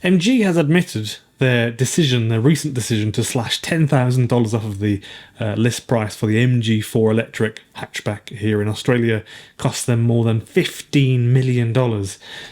MG has admitted their recent decision to slash $10,000 off of the list price for the MG4 electric hatchback here in Australia cost them more than $15 million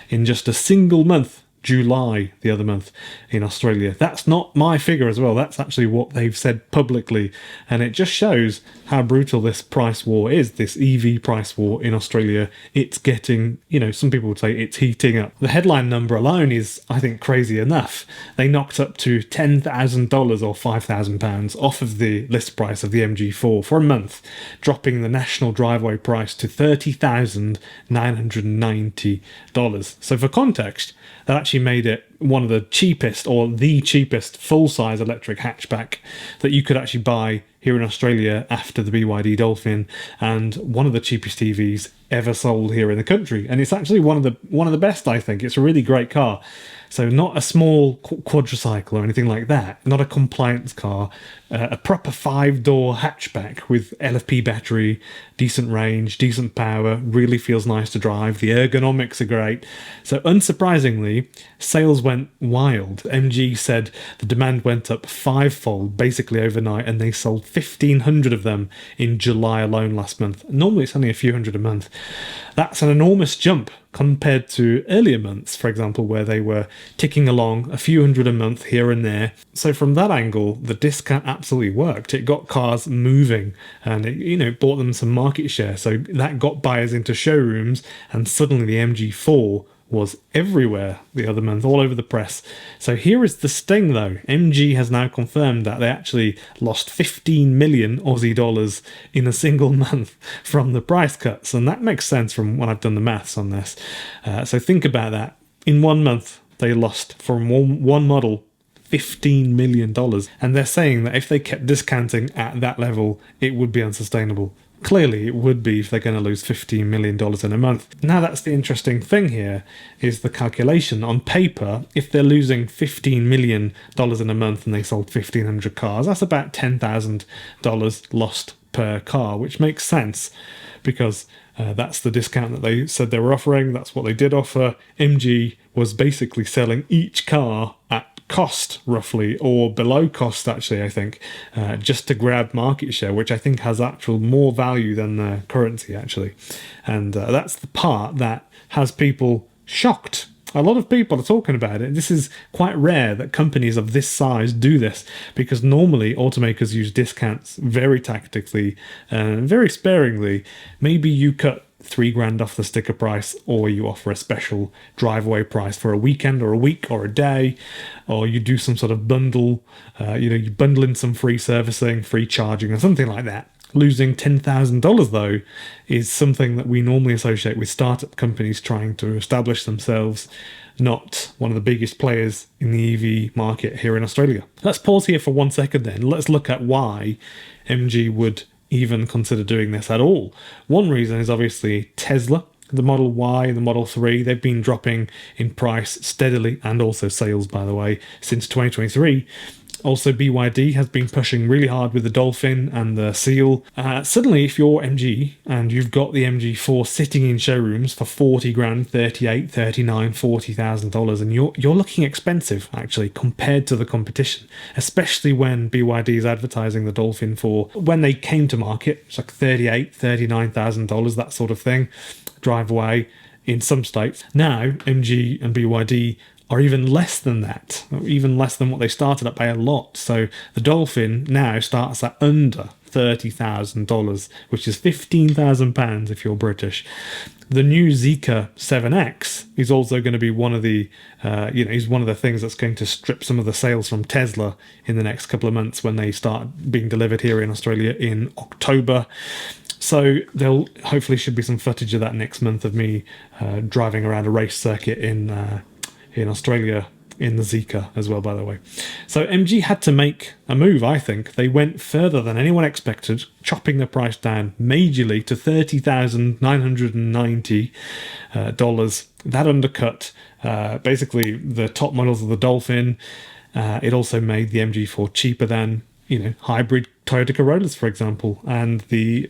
in just a single month. July, the other month, in Australia. That's not my figure as well. That's actually what they've said publicly. And it just shows how brutal this price war is, this EV price war in Australia. It's getting, some people would say it's heating up. The headline number alone is, I think, crazy enough. They knocked up to $10,000 or £5,000 off of the list price of the MG4 for a month, dropping the national driveway price to $30,990. So for context, that actually made it one of the cheapest, or the cheapest full-size electric hatchback that you could actually buy here in Australia after the BYD Dolphin, and one of the cheapest EVs ever sold here in the country. And it's actually one of the best, I think. It's a really great car. So not a small quadricycle or anything like that, not a compliance car, a proper 5-door hatchback with LFP battery, decent range, decent power, really feels nice to drive. The ergonomics are great. So unsurprisingly, sales went wild. MG said the demand went up 5-fold basically overnight, and they sold 1,500 of them in July alone last month. Normally it's only a few hundred a month. That's an enormous jump compared to earlier months, for example, where they were ticking along a few hundred a month here and there. So from that angle, the discount absolutely worked. It got cars moving, and it bought them some market share. So that got buyers into showrooms, and suddenly the MG4 was everywhere the other month, all over the press. So here is the sting though. MG has now confirmed that they actually lost 15 million Aussie dollars in a single month from the price cuts. And that makes sense from when I've done the maths on this. So think about that. In 1 month, they lost from one model $15 million. And they're saying that if they kept discounting at that level, it would be unsustainable. Clearly, it would be if they're going to lose $15 million in a month. Now, that's the interesting thing here, is the calculation. On paper, if they're losing $15 million in a month and they sold 1,500 cars, that's about $10,000 lost per car, which makes sense because that's the discount that they said they were offering. That's what they did offer. MG was basically selling each car at cost roughly, or below cost actually, I think, just to grab market share, which I think has actual more value than the currency actually. And that's the part that has people shocked. A lot of people are talking about it. This is quite rare that companies of this size do this, because normally automakers use discounts very tactically and very sparingly. Maybe you cut $3,000 off the sticker price, or you offer a special driveway price for a weekend or a week or a day, or you do some sort of bundle, you bundle in some free servicing, free charging or something like that. Losing $10,000 though is something that we normally associate with startup companies trying to establish themselves, not one of the biggest players in the EV market here in Australia. Let's pause here for 1 second then. Let's look at why MG would even consider doing this at all. One reason is obviously Tesla. The Model Y and the Model 3, they've been dropping in price steadily, and also sales, by the way, since 2023. Also, BYD has been pushing really hard with the Dolphin and the Seal. Suddenly, if you're MG and you've got the MG4 sitting in showrooms for 40 grand, 38, 39, $40,000, and you're looking expensive actually compared to the competition, especially when BYD is advertising the Dolphin for, when they came to market, it's like $38, $39,000, that sort of thing, drive away in some states. Now, MG and BYD are even less than that, even less than what they started at by a lot. So the Dolphin now starts at under $30,000, which is £15,000 if you're British. The new Zeekr 7X is also going to be one of the, is one of the things that's going to strip some of the sales from Tesla in the next couple of months when they start being delivered here in Australia in October. So there'll hopefully should be some footage of that next month of me driving around a race circuit in Australia in the Zeekr as well, by the way. So MG had to make a move, I think. They went further than anyone expected, chopping the price down majorly to $30,990. That undercut basically the top models of the Dolphin. It also made the MG4 cheaper than hybrid Toyota Corollas, for example, and the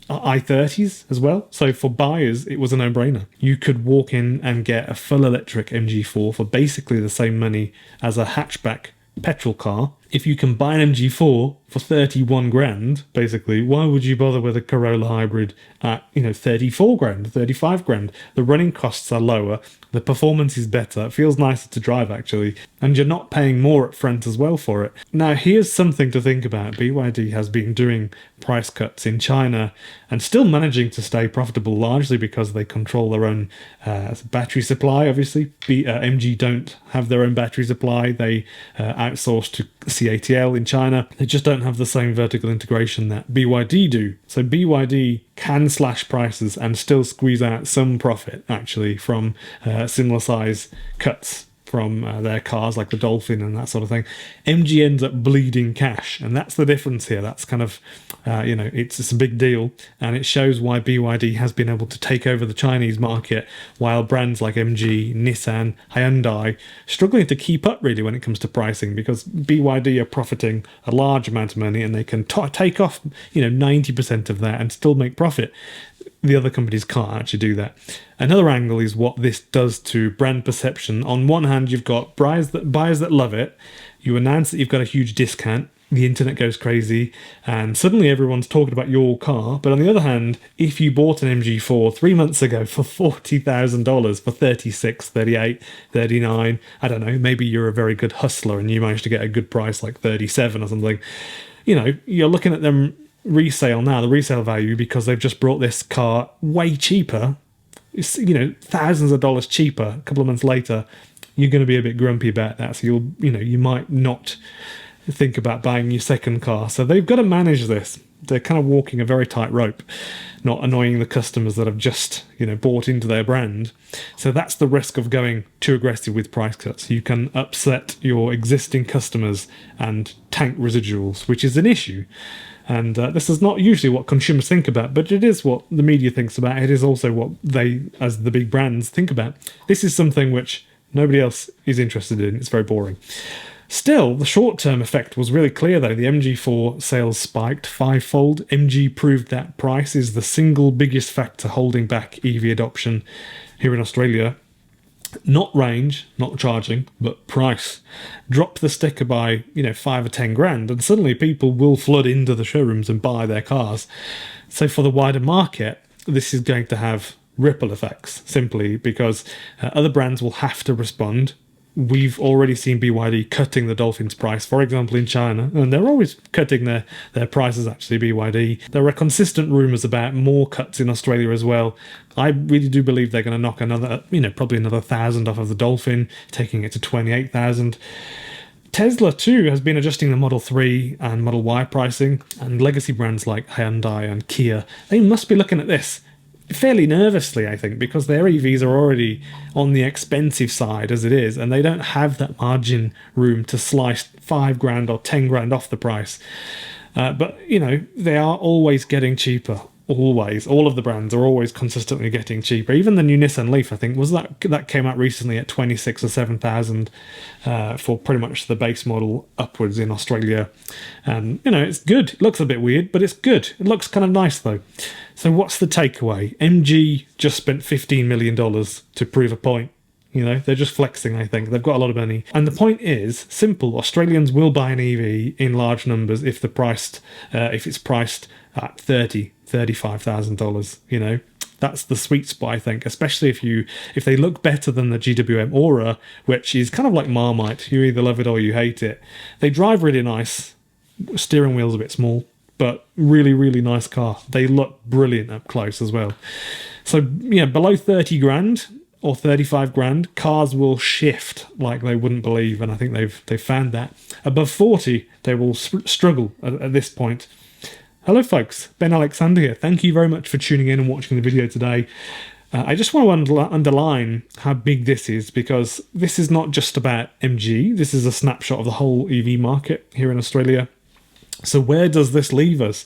i30s as well. So for buyers, it was a no-brainer. You could walk in and get a full electric MG4 for basically the same money as a hatchback petrol car. If you can buy an MG4 for 31 grand, basically, why would you bother with a Corolla hybrid at, 34 grand, 35 grand? The running costs are lower, the performance is better, it feels nicer to drive actually, and you're not paying more up front as well for it. Now, here's something to think about. BYD has been doing price cuts in China and still managing to stay profitable, largely because they control their own battery supply, obviously. MG don't have their own battery supply. They outsource to CATL in China. They just don't have the same vertical integration that BYD do. So BYD can slash prices and still squeeze out some profit, actually, from similar size cuts from their cars, like the Dolphin and that sort of thing. MG ends up bleeding cash, and that's the difference here. That's kind of, it's a big deal, and it shows why BYD has been able to take over the Chinese market, while brands like MG, Nissan, Hyundai struggling to keep up really when it comes to pricing, because BYD are profiting a large amount of money, and they can take off 90% of that and still make profit. The other companies can't actually do that. Another angle is what this does to brand perception. On one hand, you've got buyers that love it. You announce that you've got a huge discount. The internet goes crazy, and suddenly everyone's talking about your car. But on the other hand, if you bought an MG4 3 months ago for $40,000, for 36, 38, 39, I don't know, maybe you're a very good hustler and you managed to get a good price like 37 or something. You're looking at them resale now, the resale value, because they've just brought this car way cheaper, thousands of dollars cheaper. A couple of months later, you're going to be a bit grumpy about that. So you might not think about buying your second car. So they've got to manage this. They're kind of walking a very tight rope, not annoying the customers that have just bought into their brand. So that's the risk of going too aggressive with price cuts. You can upset your existing customers and tank residuals, which is an issue. And this is not usually what consumers think about, but it is what the media thinks about. It is also what they, as the big brands, think about. This is something which nobody else is interested in. It's very boring. Still, the short-term effect was really clear, though. The MG4 sales spiked fivefold. MG proved that price is the single biggest factor holding back EV adoption here in Australia. Not range, not charging, but price. Drop the sticker by, 5 or 10 grand, and suddenly people will flood into the showrooms and buy their cars. So for the wider market, this is going to have ripple effects, simply because other brands will have to respond. We've already seen BYD cutting the Dolphin's price, for example, in China, and they're always cutting their prices, actually, BYD. There are consistent rumours about more cuts in Australia as well. I really do believe they're going to knock another, probably another 1,000 off of the Dolphin, taking it to 28,000. Tesla, too, has been adjusting the Model 3 and Model Y pricing, and legacy brands like Hyundai and Kia, they must be looking at this fairly nervously, I think, because their EVs are already on the expensive side as it is, and they don't have that margin room to slice 5 grand or 10 grand off the price. But they are always getting cheaper. Always. All of the brands are always consistently getting cheaper. Even the new Nissan Leaf, I think, that came out recently at 26 or 7,000 for pretty much the base model upwards in Australia. And, it's good. It looks a bit weird, but it's good. It looks kind of nice, though. So what's the takeaway? MG just spent $15 million to prove a point. They're just flexing, I think. They've got a lot of money. And the point is simple. Australians will buy an EV in large numbers if it's priced at $35,000. That's the sweet spot, I think, especially if they look better than the GWM Aura, which is kind of like Marmite. You either love it or you hate it. They drive really nice. Steering wheel's a bit small, but really, really nice car. They look brilliant up close as well. So, below 30 grand or 35 grand, cars will shift like they wouldn't believe, and I think they've found that. Above 40, they will struggle at this point. Hello folks, Ben Alexxander here. Thank you very much for tuning in and watching the video today. I just want to underline how big this is, because this is not just about MG. This is a snapshot of the whole EV market here in Australia. So where does this leave us?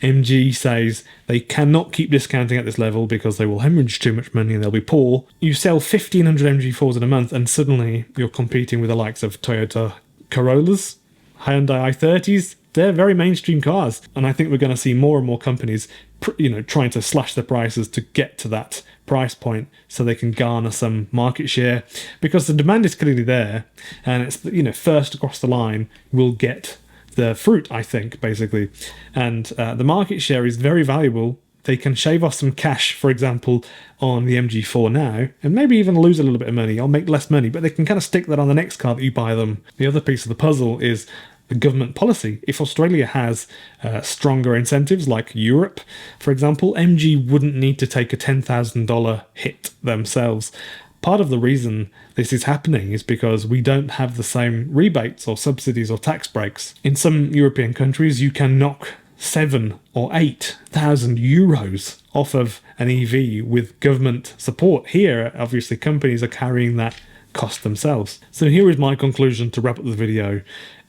MG says they cannot keep discounting at this level because they will hemorrhage too much money and they'll be poor. You sell 1,500 MG4s in a month and suddenly you're competing with the likes of Toyota Corollas, Hyundai i30s, they're very mainstream cars. And I think we're going to see more and more companies, trying to slash the prices to get to that price point so they can garner some market share, because the demand is clearly there, and it's, first across the line will get the fruit, I think, basically. And the market share is very valuable. They can shave off some cash, for example, on the MG4 now, and maybe even lose a little bit of money or make less money, but they can kind of stick that on the next car that you buy them. The other piece of the puzzle is the government policy. If Australia has stronger incentives, like Europe, for example, MG wouldn't need to take a $10,000 hit themselves. Part of the reason this is happening is because we don't have the same rebates or subsidies or tax breaks. In some European countries, you can knock 7,000 or 8,000 euros off of an EV with government support. Here, obviously, companies are carrying that cost themselves. So here is my conclusion to wrap up the video.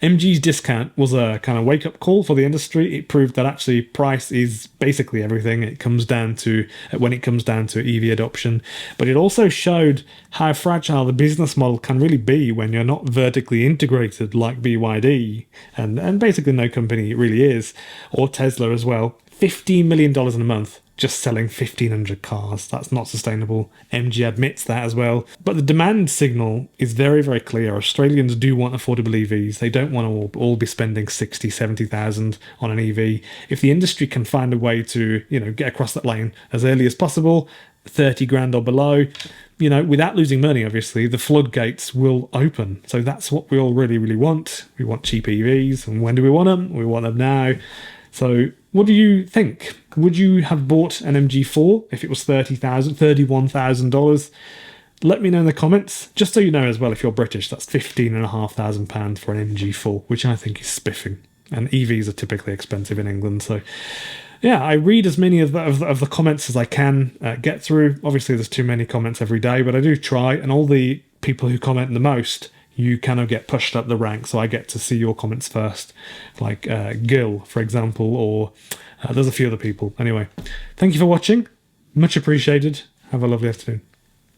MG's discount was a kind of wake-up call for the industry. It proved that actually price is basically everything. It comes down to when it comes down to EV adoption. But it also showed how fragile the business model can really be when you're not vertically integrated like BYD, and basically no company really is, or Tesla as well. $15 million in a month just selling 1,500 cars. That's not sustainable. MG admits that as well. But the demand signal is very, very clear. Australians do want affordable EVs. They don't want to all be spending 60, 70,000 on an EV. If the industry can find a way to, get across that lane as early as possible, 30 grand or below, without losing money, obviously, the floodgates will open. So that's what we all really, really want. We want cheap EVs. And when do we want them? We want them now. So what do you think? Would you have bought an MG4 if it was $30,000, $31,000? Let me know in the comments. Just so you know as well, if you're British, that's £15,500 for an MG4, which I think is spiffing. And EVs are typically expensive in England. So yeah, I read as many of the comments as I can get through. Obviously, there's too many comments every day, but I do try. And all the people who comment the most, you kind of get pushed up the rank, so I get to see your comments first, like Gil, for example, or there's a few other people. Anyway, thank you for watching. Much appreciated. Have a lovely afternoon.